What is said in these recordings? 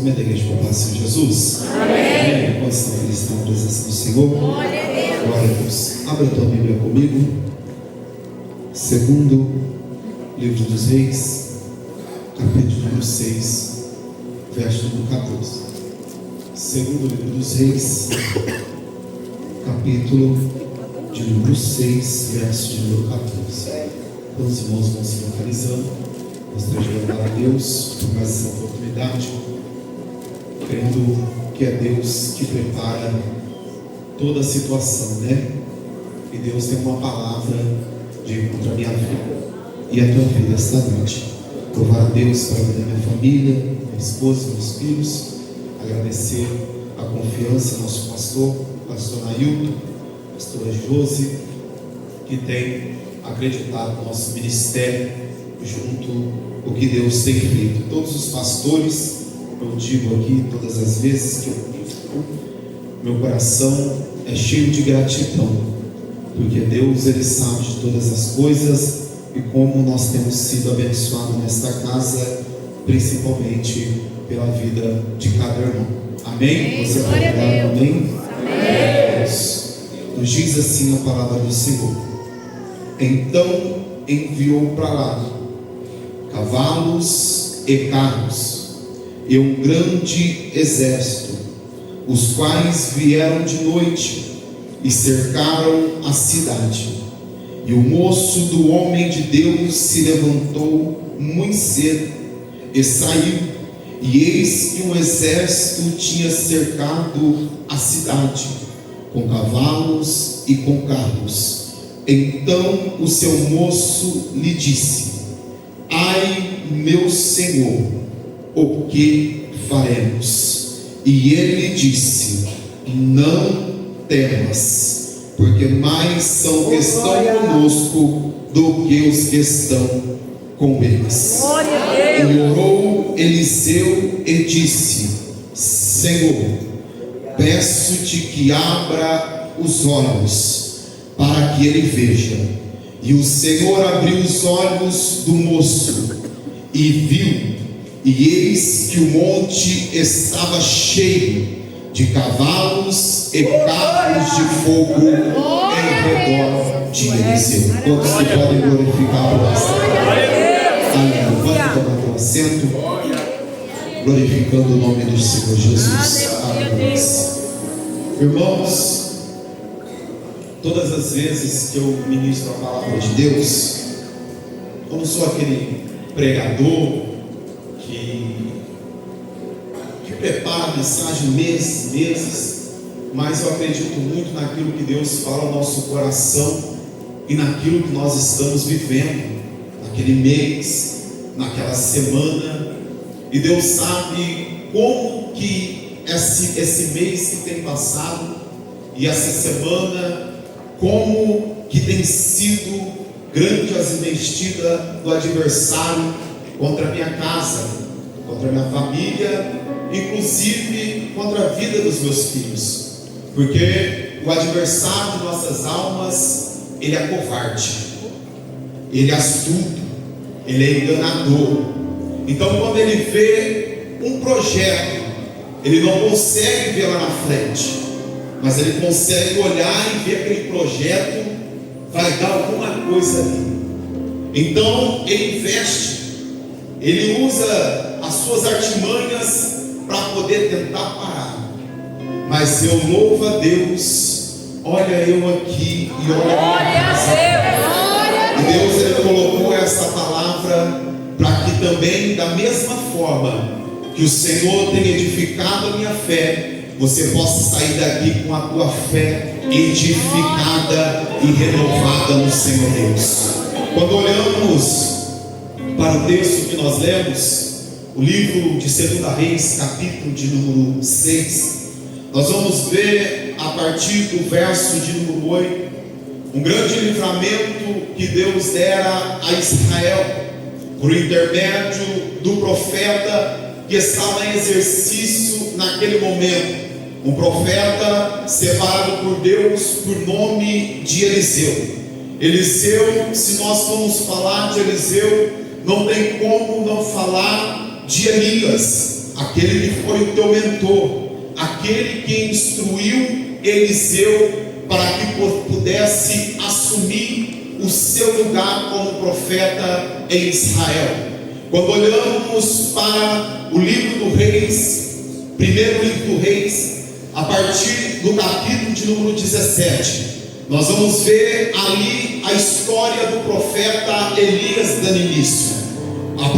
Como é da igreja com paz, Senhor Jesus? Amém. Quantos estão felizes na presença do Senhor? Glória a Deus. Glória a Deus. Abra a tua Bíblia comigo. Segundo livro dos Reis, capítulo número 6, verso número 14. Segundo livro dos Reis, capítulo de número 6, verso de número 14. Então os irmãos vão se localizando. Gostaria de louvar a Deus por mais essa oportunidade, crendo que é Deus que prepara toda a situação, né? E Deus tem uma palavra de contra a minha vida e a tua vida esta noite. Louvar a Deus para a vida da minha família, minha esposa, meus filhos. Agradecer a confiança do nosso pastor Nailton, pastora Josi, que tem acreditado no nosso ministério junto o que Deus tem feito. Todos os pastores, eu digo aqui todas as vezes que eu digo, meu coração é cheio de gratidão, porque Deus, Ele sabe de todas as coisas e como nós temos sido abençoados nesta casa, principalmente pela vida de cada irmão. Amém? Você pode dar um amém? Amém. Nos diz assim a palavra do Senhor: então enviou para lá cavalos e carros e um grande exército, os quais vieram de noite e cercaram a cidade. E o moço do homem de Deus se levantou muito cedo e saiu, e eis que um exército tinha cercado a cidade com cavalos e com carros. Então o seu moço lhe disse: ai, meu senhor, o que faremos? E ele disse: não temas, porque mais são que estão conosco do que os que estão com eles. E orou Eliseu e disse: Senhor, peço-te que abra os olhos para que ele veja. E o Senhor abriu os olhos do moço e viu, e eis que o monte estava cheio de cavalos e carros de fogo em redor de Eliseu. Todos que podem glorificar por esta. Aleluia. Vamos tomar o assento, glorificando o nome do Senhor Jesus. Aleluia. Irmãos, todas as vezes que eu ministro a palavra de Deus, eu não sou aquele pregador que prepara a mensagem meses, mas eu acredito muito naquilo que Deus fala ao nosso coração e naquilo que nós estamos vivendo, naquele mês, naquela semana. E Deus sabe como que esse mês que tem passado e essa semana, como que tem sido grande as investidas do adversário contra a minha casa, contra a minha família, inclusive contra a vida dos meus filhos, porque o adversário de nossas almas, ele é covarde, ele é astuto, ele é enganador. Então quando ele vê um projeto, ele não consegue ver lá na frente, mas ele consegue olhar e ver aquele projeto vai dar alguma coisa ali. Então ele investe, ele usa as suas artimanhas para poder tentar parar. Mas eu louvo a Deus, olha eu aqui e olha a Deus. E Deus, Ele colocou essa palavra para que também, da mesma forma que o Senhor tem edificado a minha fé, você possa sair daqui com a tua fé edificada e renovada no Senhor Deus. Quando olhamos para o texto que nós lemos, o livro de 2 Reis, capítulo de número 6, nós vamos ver a partir do verso de número 8, um grande livramento que Deus dera a Israel, por intermédio do profeta que estava em exercício naquele momento, um profeta separado por Deus por nome de Eliseu. Eliseu, se nós formos falar de Eliseu, não tem como não falar de Elias. aquele que foi o teu mentor, aquele que instruiu Eliseu para que pudesse assumir o seu lugar como profeta em Israel. Quando olhamos para o livro do Reis, primeiro livro do Reis, a partir do capítulo de número 17, nós vamos ver ali a história do profeta Elias dando início. A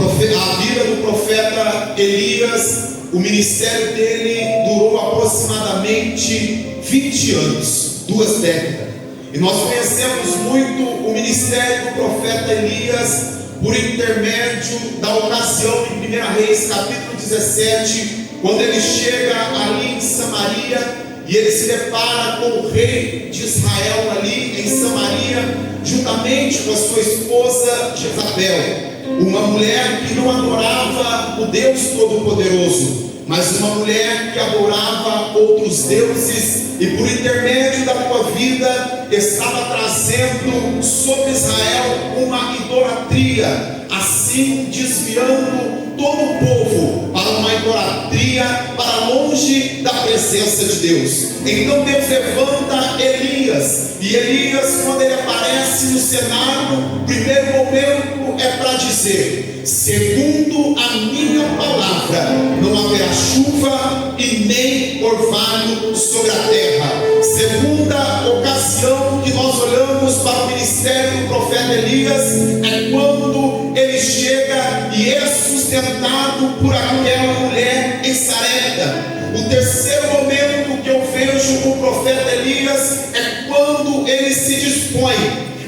vida do profeta Elias, o ministério dele durou aproximadamente 20 anos, 2 décadas. E nós conhecemos muito o ministério do profeta Elias por intermédio da ocasião em 1 Reis, capítulo 17, quando ele chega ali em Samaria e ele se depara com o rei de Israel ali em Samaria, juntamente com a sua esposa Jezabel, uma mulher que não adorava o Deus Todo-Poderoso, mas uma mulher que adorava outros deuses, e por intermédio da tua vida estava trazendo sobre Israel uma idolatria, assim desviando todo o povo para uma idolatria, para longe da presença de Deus. Então Deus levanta Elias, e Elias, quando ele aparece no cenário, o primeiro momento é para dizer: segundo a minha palavra, não haverá chuva e nem orvalho sobre a terra. Segunda ocasião que nós olhamos para o ministério do profeta Elias é quando ele chega e é sustentado por aquela mulher em Sarepta. O terceiro momento que eu vejo o profeta Elias é quando ele se dispõe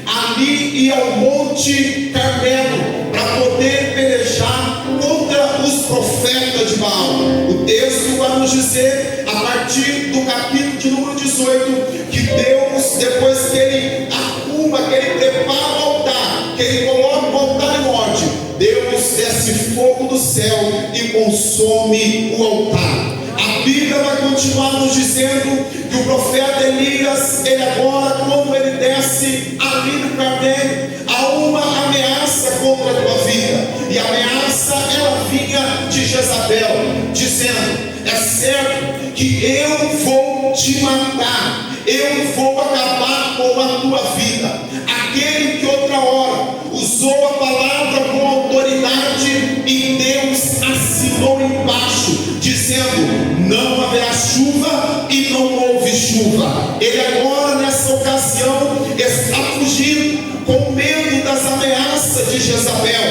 ali ir ao Monte Carmelo para poder pelejar contra os profetas de Baal. O texto vai nos dizer, a partir do capítulo de número 18, que Deus, depois que ele arruma, que ele prepara o altar, que ele coloca o altar em ordem, Deus desce fogo do céu e consome o altar. A Bíblia vai continuar nos dizendo que o profeta Elias, ele agora, quando ele desce ali no Carmelo, há uma ameaça contra a tua vida, e a ameaça ela vinha de Jezabel, dizendo: é certo que eu vou te matar, eu vou acabar com a tua vida. Aquele que outra hora usou a palavra com autoridade, e Deus assinou embaixo, dizendo: não haverá chuva e não houve chuva. Ele agora, nessa ocasião, está fugindo com medo das ameaças de Jezabel,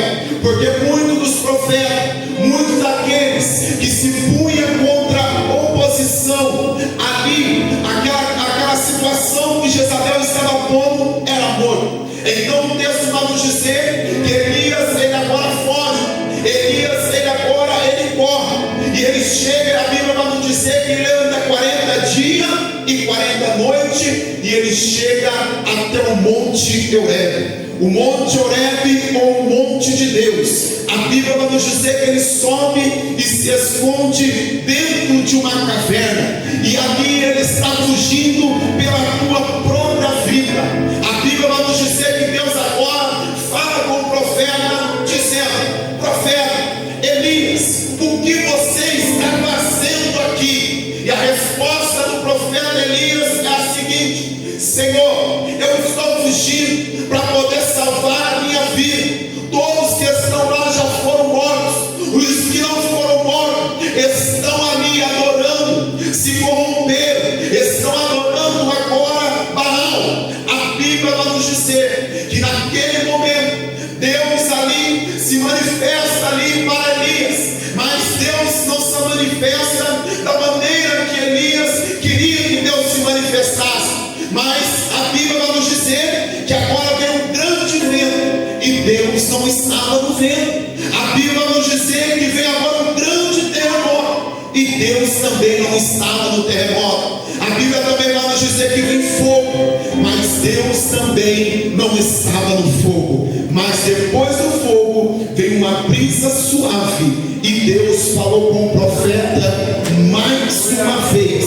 porque muitos dos profetas, muitos daqueles que se punham contra a oposição ali, aquela situação que Jezabel estava pondo era morto. Então o texto vai nos dizer que Elias, ele agora foge, Elias, ele agora corre, e ele chega, a Bíblia vai nos dizer que ele anda 40 dias e 40 noites, e ele chega até o Monte Horebe. O Monte Horebe, ou o Monte de Deus, a Bíblia vai nos dizer que ele sobe e se esconde dentro de uma caverna, e ali ele está fugindo pela tua própria vida. A Bíblia vai nos dizer que Deus agora fala com o profeta, dizendo: profeta Elias, o que você está fazendo aqui? E a resposta do profeta Elias é a seguinte: Senhor, eu estou fugindo para poder salvar a minha vida. Todos que estão lá já foram mortos, os que não foram mortos estão ali adorando, se corromperam, estão adorando agora Baal. A Bíblia vai nos dizer que naquele momento Deus ali se manifesta ali para Elias, mas Deus não se manifesta da maneira que Elias queria que Deus se manifestasse. Mas a Bíblia vai nos dizer que agora vem um grande vento, e Deus não estava no vento. A Bíblia vai nos dizer que vem agora um grande terremoto, e Deus também não estava no terremoto. A Bíblia também vai nos dizer que vem fogo, mas Deus também não estava no fogo. Mas depois do fogo veio uma brisa suave, e Deus falou com o profeta mais uma vez,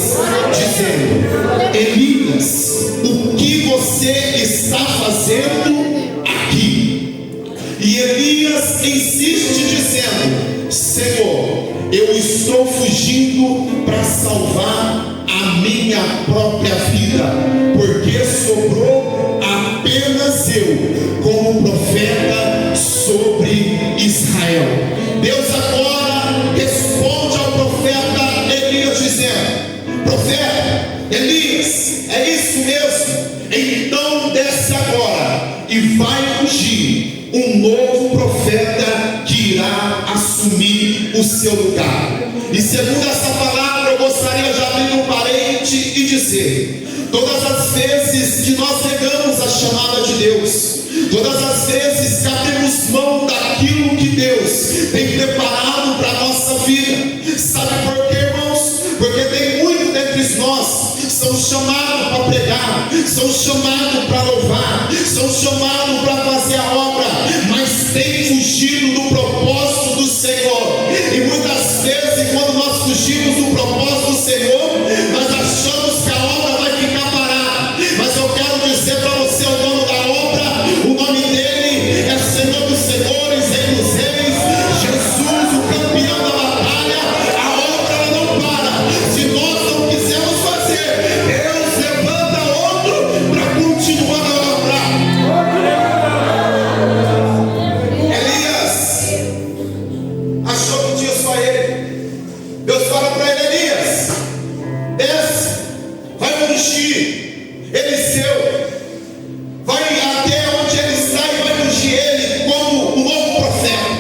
dizendo: Elias, o que você está fazendo aqui? E Elias insiste dizendo: Senhor, eu estou ungido para salvar a minha própria vida, porque sobrou apenas eu como profeta sobre Israel. Deus agora responde ao profeta Elias dizendo: profeta Elias, é isso mesmo? Então desce agora e vai ungir um novo profeta que irá assumir o seu lugar. E segundo essa palavra, eu gostaria de abrir um parente e dizer: todas as vezes que nós negamos a chamada de Deus, todas as vezes que abrimos mão daquilo que Deus tem preparado para a nossa vida, sabe por quê, irmãos? Porque tem muitos dentre nós que são chamados para pregar, são chamados para louvar, são chamados para fazer a obra, mas tem fugido do propósito do Senhor. E muitas vezes, quando nós fugimos do propósito do Senhor, nós achamos que a obra vai ficar parada. Mas eu quero dizer para você, o dono da obra, o nome dele é Senhor dos Senhores, Rei dos Reis, Jesus, o campeão da batalha. A obra ela não para. Se nós não quisermos fazer, Deus levanta outro para continuar a obra. Elias achou que tinha só ele. Deus fala para ele: Elias, desce, vai ungir Eliseu, vai até onde ele está e vai ungir ele como um novo profeta.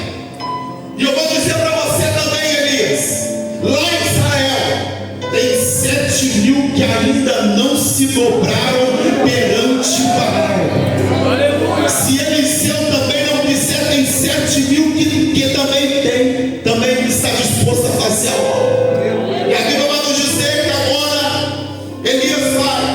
E eu vou dizer para você também, Elias, lá em Israel tem 7.000 que ainda não se dobraram perante Baal. Se Eliseu também não quiser, tem 7.000 que também está disposto a fazer a obra. E a Bíblia vai nos dizer que agora Elias vai,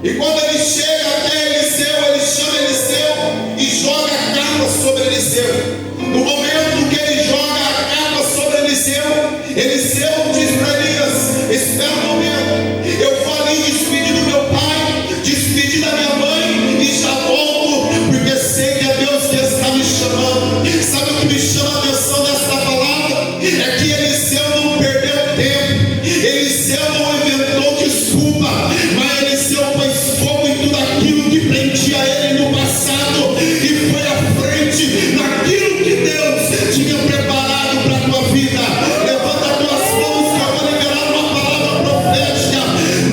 e quando ele chega até Eliseu, ele chama Eliseu e joga a capa sobre Eliseu. No momento que ele joga a capa sobre Eliseu, Eliseu diz para Elias: espera um momento, eu vou ali despedir do meu pai, despedir da minha mãe e já volto, porque sei que é Deus que está me chamando. Sabe o que me chama a atenção dessa palavra? É que Eliseu não perdeu tempo, Eliseu não inventou desculpa, mas Eliseu pôs fogo em tudo aquilo que prendia ele no passado e foi à frente naquilo que Deus tinha preparado para a tua vida. Levanta as tuas mãos que eu vou liberar uma palavra profética.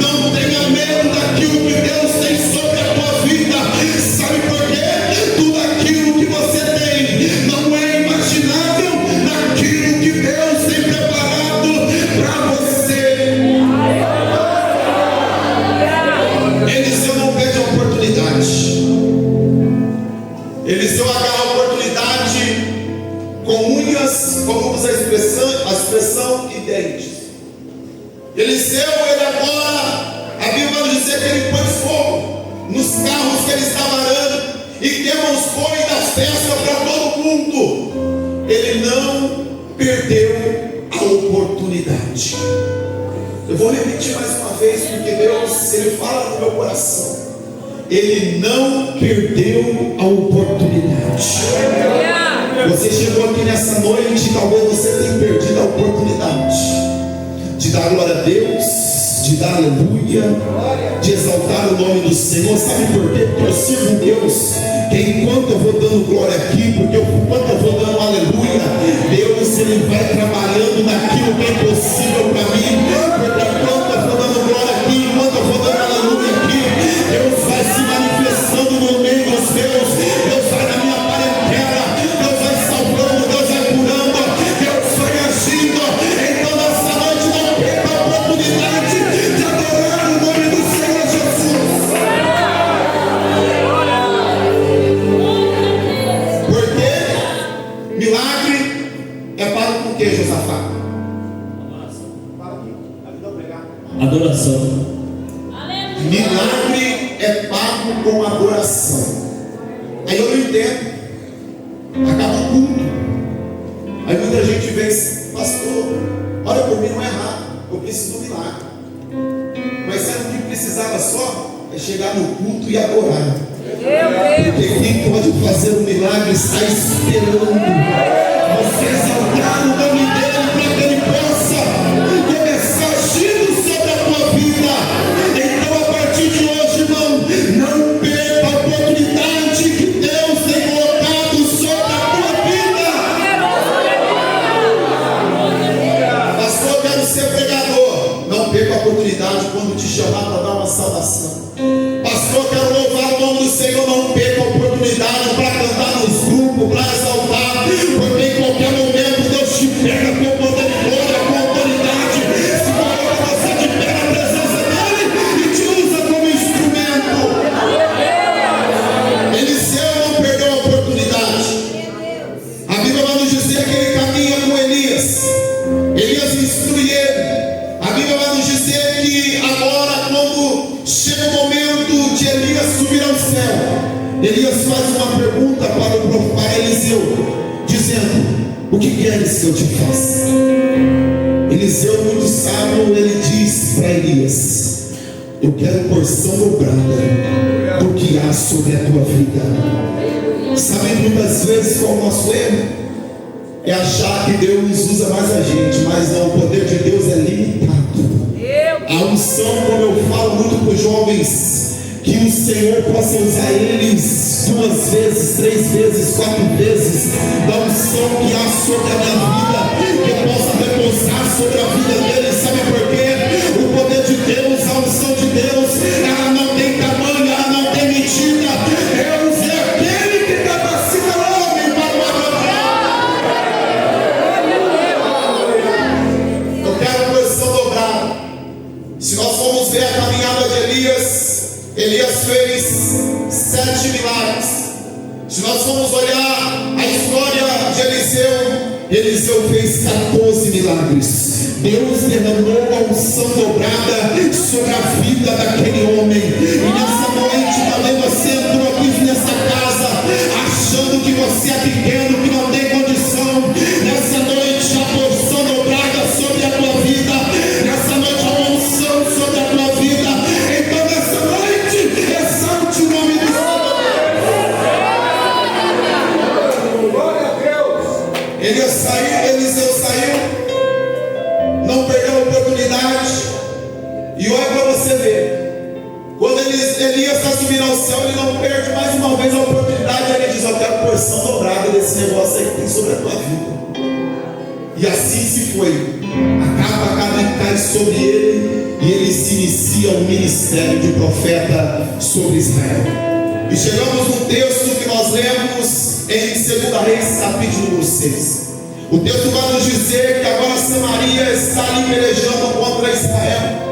Não tenha medo daquilo que Deus tem sobre a tua vida. Sabe por quê? Tudo aquilo que você tem não é imaginável naquilo que Deus tem preparado para você. Eliseu não perde a oportunidade. Eliseu agarra a oportunidade com unhas, como usa a expressão, e dentes. Eliseu, ele agora, a Bíblia vai dizer que ele põe fogo nos carros que ele estava arando e queima os bois da festa para todo mundo. Ele não perdeu a oportunidade. Eu vou repetir mais uma vez, porque Deus, ele fala no meu coração. Ele não perdeu a oportunidade. Você chegou aqui nessa noite, talvez você tenha perdido a oportunidade de dar glória a Deus, de dar aleluia, de exaltar o nome do Senhor. Sabe por quê? Porque eu sirvo um Deus que enquanto eu vou dando glória aqui, porque enquanto eu vou dando aleluia, Deus ele vai trabalhando naquilo que é impossível para mim. Porque enquanto eu vou dando glória aqui, enquanto eu vou dando aleluia aqui, Deus vai se manifestando no meio dos meus. Deus vai na minha parentela, Deus vai salvando, Deus vai curando, Deus vai agindo. Então nessa noite não perca a oportunidade de adorar o nome do Senhor Jesus. Porque milagre é pago com o que, Josafá? Adoração. Milagre é pago com adoração. Aí eu não entendo. Acaba o culto. Aí muita gente vem assim: pastor, olha, por mim não é errado, eu preciso do milagre. Mas sabe o que precisava só? É chegar no culto e adorar. Porque quem pode fazer o milagre está esperando você exaltar o nome dele para que ele possa começar ser pregador, não perca a oportunidade quando te chamar para dar uma saudação. Pastor, quero louvar o nome do Senhor, não perca a oportunidade para cantar nos grupos, para exaltar, porque em qualquer momento Deus te pega com poder e glória, com autoridade, se coloca você de pé na presença dele e te usa como instrumento. Eliseu não perdeu a oportunidade. A Bíblia vai nos dizer que ele caminha com Elias. Elias instrui ele. A Bíblia vai nos dizer que agora, quando chega o momento de Elias subir ao céu, Elias faz uma pergunta para Eliseu, dizendo: o que queres que eu te faça? Eliseu, muito sábio, ele diz para Elias: eu quero porção dobrada do que há sobre a tua vida. Sabe muitas vezes qual é o nosso erro? É achar que Deus usa mais a gente, mas não, o poder de Deus é limitado. A unção, como eu falo muito para os jovens, que o Senhor possa usar eles 2 vezes, 3 vezes, 4 vezes, da unção que há sobre a minha vida, que possa repousar sobre a vida deles. Sabe por quê? O poder de Deus, a unção de Deus, ela não tem tamanho, ela não tem medida. Deus é aquele que capacita o homem para o adorar. Eu quero posição dobrada. Se nós formos ver a caminhada de Elias fez 7 milagres. Se nós formos olhar a história de Eliseu fez 14 milagres. Deus derramou a unção dobrada sobre a vida daquele homem. E nessa noite, talvez você entrou aqui nessa casa achando que você é pequeno, que não tem condição. Nessa noite, a porção dobrada sobre a tua vida. Nessa noite, a unção sobre a tua vida. Então, nessa noite, exalte o nome do Senhor. Glória a Deus. Eliseu saiu, não perdeu a oportunidade. E olha para você ver, quando Elias está subindo ao céu, ele não perde mais uma vez a oportunidade. Ele diz: eu quero porção dobrada desse negócio aí que tem sobre a tua vida. E assim se foi. A capa cai sobre ele, e ele se inicia o ministério de profeta sobre Israel. E chegamos no texto que nós lemos em 2 Reis, capítulo número 6. O texto vai nos dizer que agora Samaria está ali pelejando contra Israel.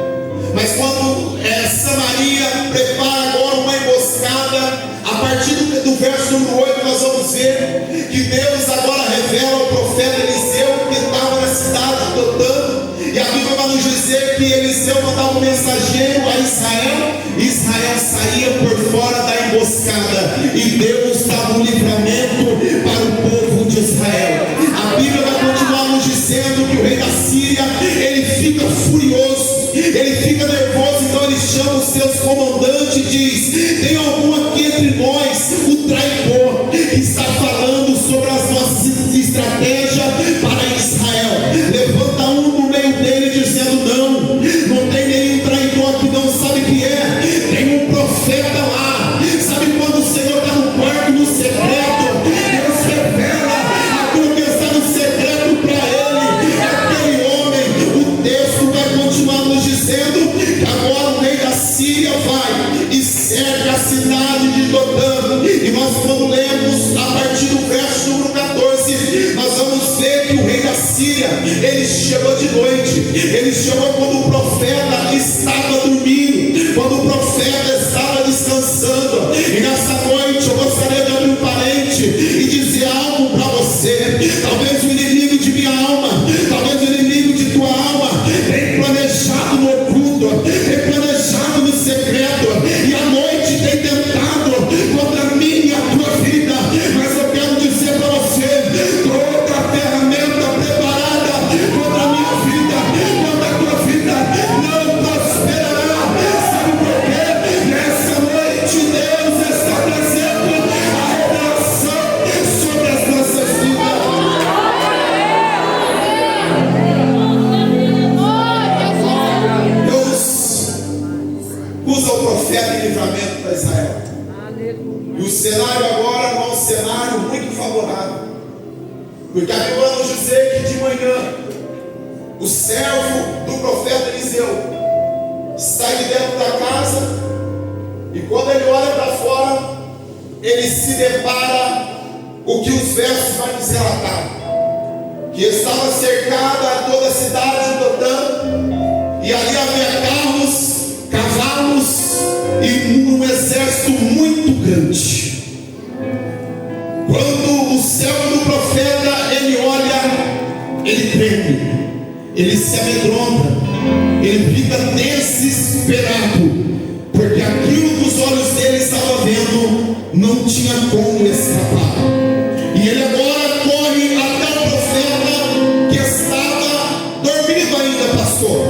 Mas quando Samaria prepara agora uma emboscada, a partir do verso número 8 nós vamos ver que Deus agora revela ao profeta Eliseu que estava na cidade de Dotã. E a Bíblia vai nos dizer que Eliseu mandava um mensageiro a Israel, e Israel saía por fora da emboscada, e Deus dava um livramento para o povo de Israel. A Bíblia vai continuar nos dizendo que o rei da Síria, ele fica furioso, ele fica nervoso, então ele chama os seus comandantes e diz: tem algum aqui entre nós, o traidor, que está falando sobre as nossas estratégias para Israel? Levanta um no meio dele dizendo: não tem nenhum traidor que não sabe quem é, tem um profeta lá. Sabe quando o Senhor está no quarto, no secreto, Deus revela aquilo que está no secreto para ele, aquele homem. O texto vai continuar nos dizendo que agora o rei da Síria vai e cerca a cidade de Dotã. E nós, quando lemos a partir do verso número 14, nós vamos ver que o rei da Síria, ele chegou de noite, ele chegou quando o profeta estava dormindo, quando o profeta estava descansando. E nessa noite eu gostaria de abrir um parente e dizer algo para você. Talvez o inimigo de minha alma, talvez o inimigo de tua alma tem planejado no oculto, tem planejado no secreto, e à noite tem tentado contra mim e a tua vida. Mas eu quero dizer para você: toda a ferramenta preparada contra a minha vida, contra a tua vida, não prosperará. Sabe por quê? Nessa noite Deus está trazendo a revelação sobre as nossas vidas. Deus usa o profeta em livramento para Israel. E o cenário agora não é um cenário muito favorável, porque a Bíblia vai nos dizer que de manhã o servo do profeta Eliseu sai de dentro da casa e quando ele olha para fora, ele se depara o que os versos vão nos relatar, que estava cercada toda a cidade de Dotã, e ali havia carros, cavalos e um exército muito grande. Quando o servo do profeta ele olha, ele treme, ele se amedronta, ele fica desesperado, porque aquilo que os olhos dele estavam vendo não tinha como escapar. E ele agora corre até o profeta que estava dormindo ainda, pastor.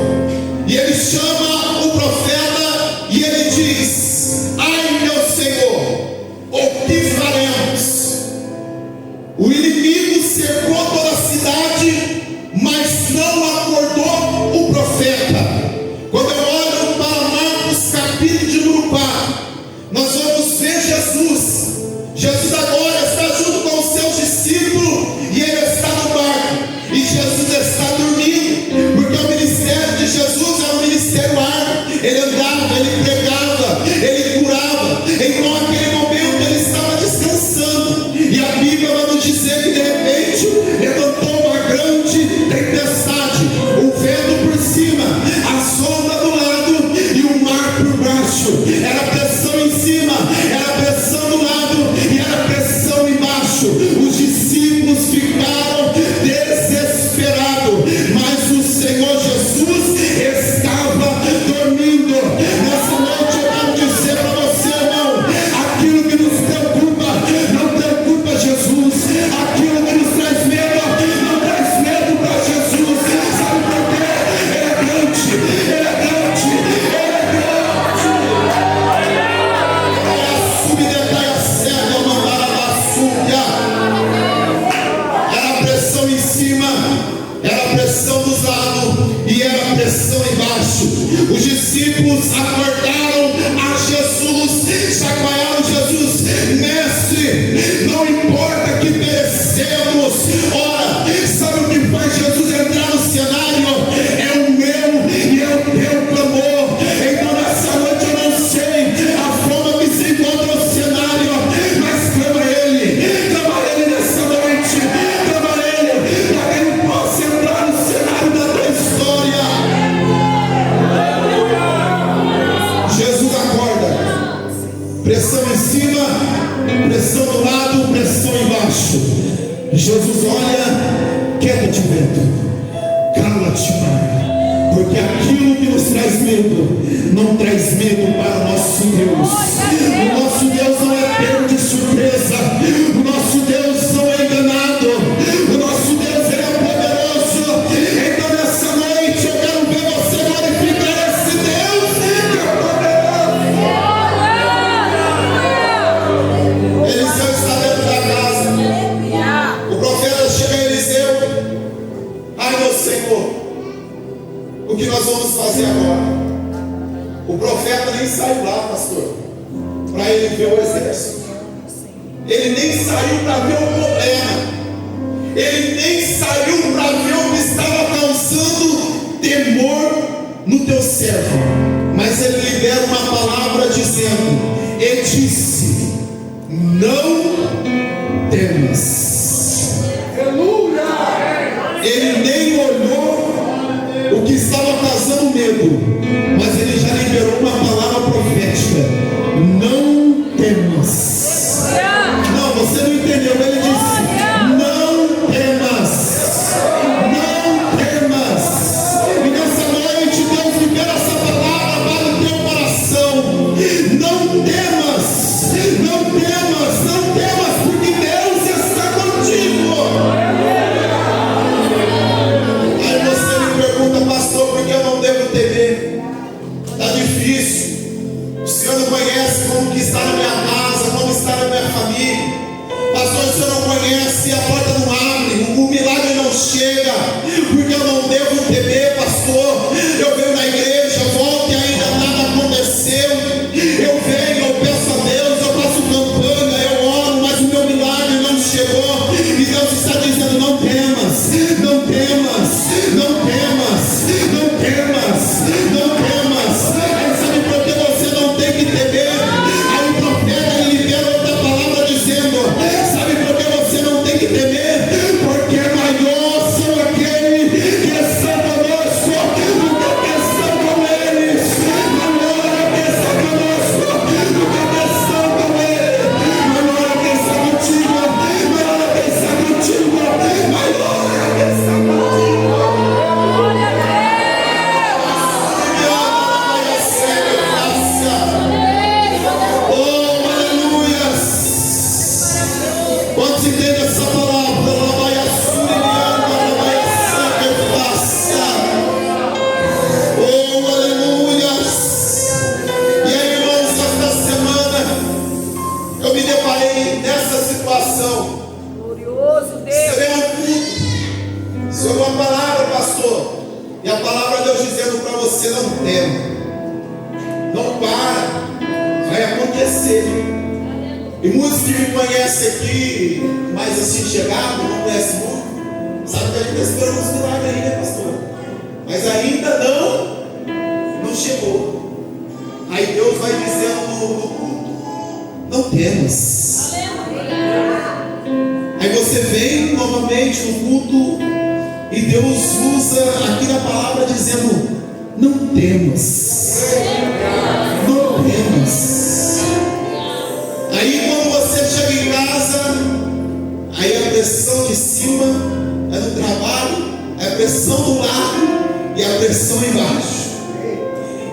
E ele chama o profeta e ele diz: ai meu Senhor, o que faremos? O inimigo cercou toda a cidade, mas não acordou o profeta. Quando eu olho para Marcos capítulo de número 4, nós vamos ver Jesus. Jesus agora está junto com os seus discípulos e ele está no barco. E Jesus está dormindo, porque o ministério de Jesus é um ministério árduo. Ele andava, ele pregava, ele curava. Então naquele momento ele estava descansando. E a Bíblia vai nos dizer que de repente levantou uma grande tempestade, o vento por cima, a onda do lado e o mar por baixo. Era pressão em cima, era pressão do lado e era pressão embaixo. Os discípulos ficaram desesperados, mas o Senhor Jesus estava dormindo. Nessa noite eu quero dizer para você, irmão, aquilo que nos preocupa não preocupa Jesus, aquilo que nos traz medo não traz medo para Jesus. Sabe por quê? Ele é grande, ele é grande, ele é grande. Era pressão em cima, era pressão dos lados e era pressão embaixo. Os discípulos acordaram a Jesus, chacoalharam Jesus: mestre, não importa que perecemos. Ora, sabe o que faz Jesus entrar no cenário? É o meu e é o teu clamor. Então nessa noite eu não sei a forma que se encontra o cenário, mas clama ele nessa noite, clama ele, para que ele possa entrar no cenário da tua história. Jesus acorda, pressão em cima, pressão do lado, pressão embaixo. Jesus olha: quieta-te, vento, cala-te, mar, porque aquilo que nos traz medo não traz medo para o nosso Deus. O nosso Deus não é pego de surpresa, o nosso Deus não é enganado, o nosso Deus ele é poderoso. Então nessa noite eu quero ver você glorificar esse Deus que é poderoso. Eliseu está dentro da casa. O profeta chega a Eliseu: ai meu Senhor, o que nós vamos fazer agora? O profeta nem saiu lá, pastor, para ele ver o exército. Ele nem saiu para ver o problema. Ele nem saiu para ver o que estava causando temor no teu servo. Mas ele libera uma palavra dizendo: e disse, não temas. Aleluia! Ele nem olhou o que estava causando medo, mas ele já liberou uma palavra profética: não temas. Não, você não entendeu. Ele disse: não temas, não temas. E nessa noite Deus libera essa palavra para o teu coração: não temas, não temas, não temas, porque Deus está contigo. Aí você me pergunta: pastor, por que eu não devo temer? Está difícil. O Senhor não conhece como que você não tema, não para, vai acontecer. E muitos que me conhecem aqui, mais assim chegado, não conhecem muito, sabe que a gente está esperando os milagres aí, né, pastor? Mas ainda não chegou. Aí Deus vai dizendo no culto: não temas. Aí você vem novamente no culto e Deus usa aqui na palavra dizendo: não temas. Não temas. Aí quando você chega em casa, aí a pressão de cima é no trabalho, é a pressão do lado e a pressão embaixo.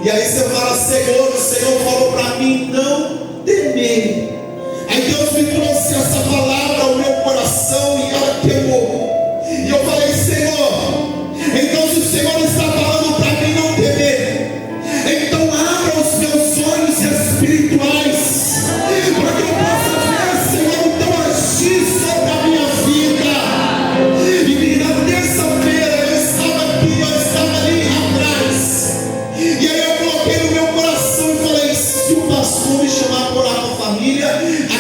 E aí você fala: Senhor, o Senhor falou para mim não temer. Aí Deus me trouxe essa palavra ao meu coração e ela queimou. E eu falei: Senhor, então se o Senhor está falando para mim não temer, então abra os meus olhos espirituais para que eu possa ver, Senhor, o teu agir sobre a minha vida. E na terça-feira eu estava ali atrás. E aí eu coloquei no meu coração e falei: se o pastor me chamar para orar com a família,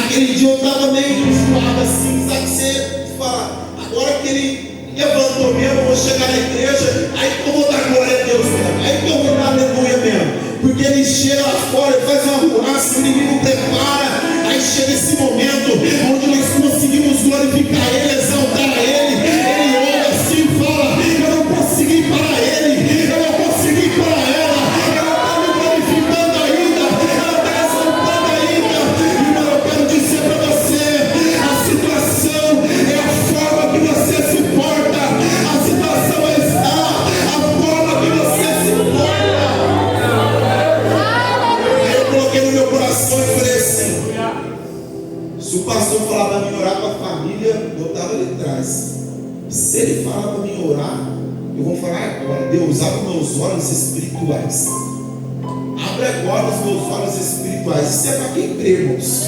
aquele dia eu estava meio enjoado assim, sabe? Você fala, agora que ele levantou mesmo, eu vou chegar na igreja, aí que eu vou dar glória a Deus mesmo, aí que eu vou dar aleluia mesmo, porque ele chega lá fora, ele faz uma fumaça, o inimigo prepara, aí chega esse momento onde nós conseguimos glorificar ele, exaltar ele olha assim e fala: eu não consegui para ele, eu não consegui para ela está me glorificando ainda, ela está exaltando ainda. Irmão, eu quero dizer para você, a situação é a forma que você se porta, a situação está a forma que você se porta. Aí eu coloquei no meu coração e falei assim: se o pastor falar para mim orar com a família, eu estava ali atrás. Se ele falar para mim orar, eu vou falar agora: Deus, abre meus olhos espirituais. Abre agora os meus olhos espirituais. Isso é para quem crê, irmãos.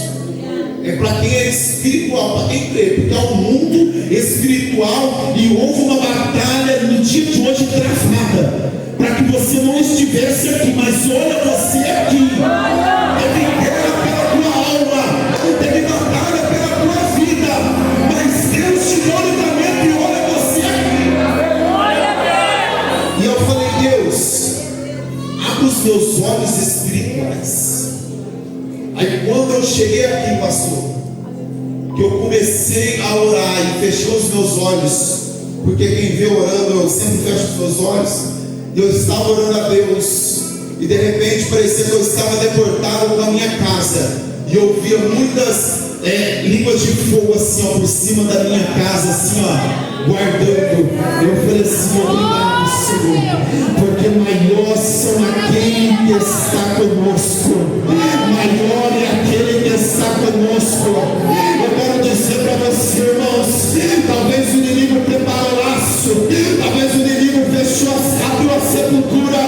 É para quem é espiritual, para quem crê, porque é um mundo espiritual e houve uma batalha no dia de hoje travada para que você não estivesse aqui, mas olha você aqui. Teve guerra pela tua alma, teve batalha pela tua vida, mas Deus te deu livramento e olha você aqui. E eu falei: Deus, abre os meus olhos espirituais. Aí quando eu cheguei aqui, pastor, que eu comecei a orar e fechei os meus olhos, porque quem vê orando, eu sempre fecho os meus olhos, e eu estava orando a Deus, e de repente parecia que eu estava deportado na minha casa, e eu via muitas línguas de fogo assim, ó, por cima da minha casa, assim, ó, guardando. Eu falei assim: obrigado, Senhor, porque maior são aquele que está conosco, maior é aquele que está conosco. Eu quero dizer para você, irmãos, talvez o inimigo preparou laço, talvez o inimigo abriu a sepultura,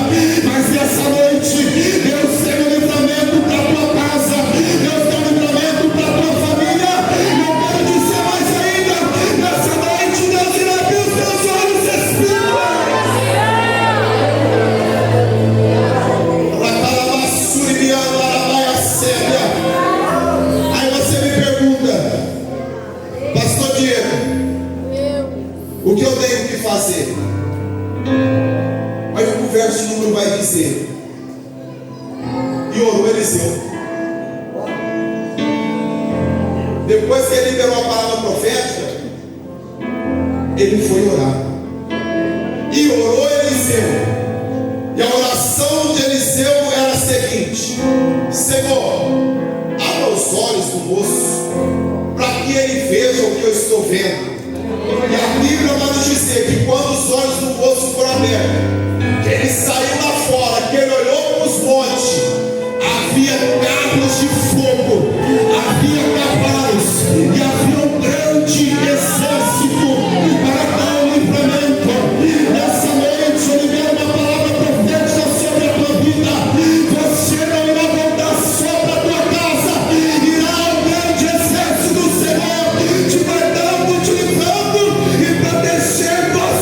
mas nessa noite Deus tem um livramento para a tua casa, Deus tem um livramento para a tua família. E eu quero dizer mais ainda, nessa noite Deus irá abrir os teus olhos espirituais. Aí você me pergunta: pastor Diego, o que eu tenho que fazer? Olha o que o verso de número vai dizer: e orou Eliseu. Depois que ele liberou a palavra profética, ele foi orar. E orou Eliseu. E a oração de Eliseu era a seguinte: Senhor, abra os olhos do moço, para que ele veja o que eu estou vendo. E a Bíblia vai nos dizer que quando os olhos do moço foram abertos, que ele saiu lá fora, que ele olhou para os montes, havia carros de fogo, havia cavalos, e havia um grande exército para dar o livramento. Nessa noite eu libero uma palavra profética sobre a tua vida. Você não irá voltar só para a tua casa, irá o grande exército do Senhor te guardando, te livrando e protegendo a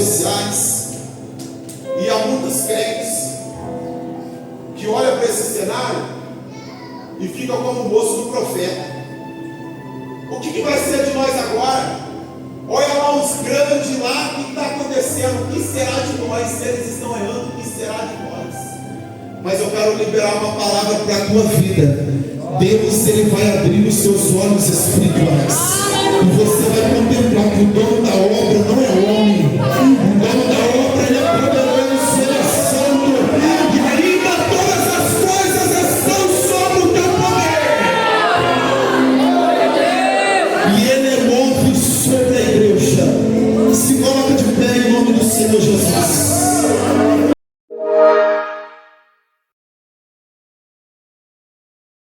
sociais, e há muitos crentes que olham para esse cenário e ficam como o moço do profeta. O que vai ser de nós agora? Olha lá os grandes lá, o que está acontecendo? O que será de nós? Se eles estão errando, o que será de nós? Mas eu quero liberar uma palavra para a tua vida. Deus, Ele vai abrir os seus olhos espirituais, e você vai contemplar que o dono da obra não é homem. O dono da obra, Ele é poderoso, Ele é santo, e ainda todas as coisas estão sob o teu poder, e Ele move sobre a igreja. Se coloca de pé em nome do Senhor Jesus.